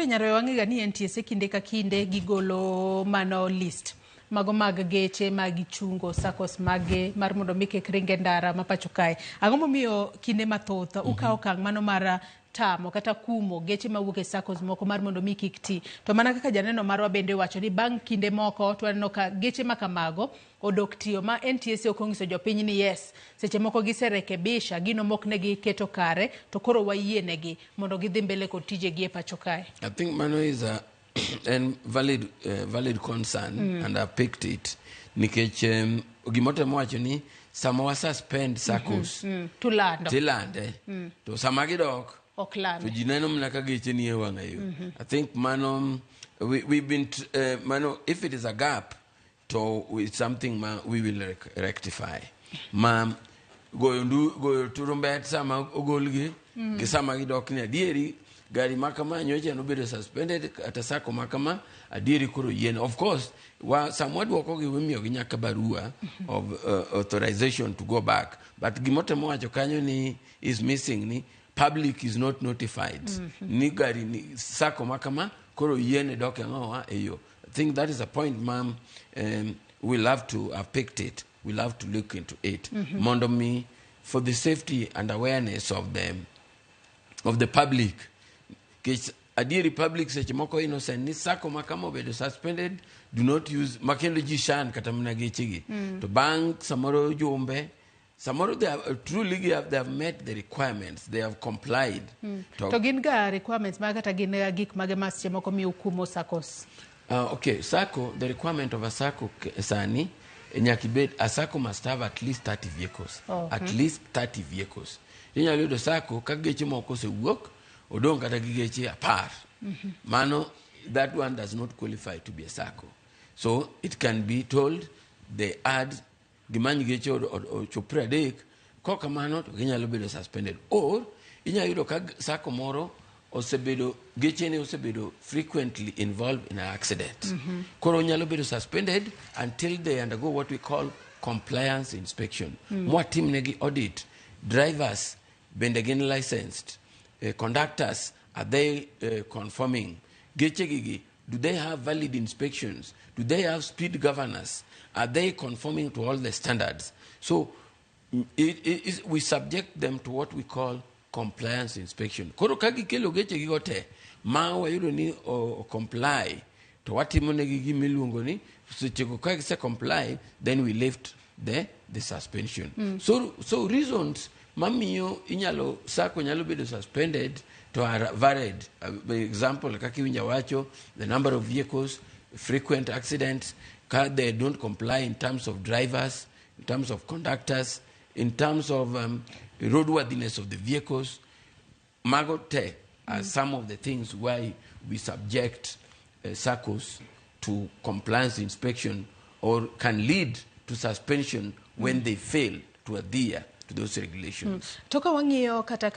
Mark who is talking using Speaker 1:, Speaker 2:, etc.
Speaker 1: Nyaroya wang'ega ni NTSA kinde ka kinde gigolo mano list mago mag geche mag chungo Saccos mage mar mondo mi kik ringe ndara ma pacho kae. Ang'o momiyo kinde mathoth ukawo okang' mano mar tamo kata kumo geche mawuok e Saccos moko mar mondo mi kik ti. To mana kaka janeno marwa bende wacho ni bang' kinde moko to aneno ka geche ma kamago odok tiyo ma NTSA ok onyiso jopiny ni yes seche moko giserekebisha gino mok ne giketo kare to koro wayienegi mondo gidhi mbele kod tijegi e pacho kae.
Speaker 2: I think mano is a valid concern and I picked it nikech gimotemo wacho ni sama wa suspend Saccos tilande to sama gidok to ji neno mna ka geche nie wang'ayo. I think mano we've been mano if it is a gap to it's something we will rectify. Goyo turumbet sama ogolgi gi sama gidok ni adieri gari makama nyocha no bedo suspended at Sacco makama adieri koro yen. Of course samwa duoko gi wimiyo gi nyaka barua of authorization to go back, but gimotemo wacho kanyo ni is missing ni public is not notified ni gari ni Sacco makama koro yen doke ngowa eyo. I think that is a point, ma'am. We'll have to have picked it. We'll have to look into it. Mondomi, for the safety and awareness of the public. Adiri public seche moko innocent ni Sacco makama obedo suspended, do not use makendo jishan kata mna gechegi. To bank samoro jumbe samoro they have truly they have met the requirements, they have complied.
Speaker 1: To gin ga requirements ma kata gin gik mage ma seche moko mi ukumo Saccos.
Speaker 2: Okay, Sacco, the requirement of a Sacco sani nyakibet a Sacco must have at least 30 vehicles. At least 30 vehicles. Inyalo yudo Sacco ka geche moko osewuok odong kata gigeche apar. Mano, that one does not qualify to be a Sacco. So it can be told they add gimany geche or chopra dek koka mano to ginyalo bedo suspended. Or inyalo yudo ka Sacco moro osebedo geche ne osebedo frequently involved in an accident. Koro nyalo bedo suspended until they undergo what we call compliance inspection. Mwa team negi audit. Drivers bende gin licensed. Conductors, are they conforming? Geche gigi, do they have valid inspections? Do they have speed governors? Are they conforming to all the standards? So we subject them to what we call compliance inspection. Koro kagi kelo geche gigote, ma wayudo ni comply, to watimo negi gimiluongo ni, so kagi se comply, then we lift the suspension. So reasons mamiyo inyalo Sacco nyalo bedo suspended to are varied. Example, kaki winja wacho, the number of vehicles, frequent accidents, they don't comply in terms of drivers, in terms of conductors, in terms of roadworthiness of the vehicles. Magote are some of the things why we subject Saccos to compliance inspection or can lead to suspension when they fail to adhere to those regulations.
Speaker 1: Toka wang'iyo kata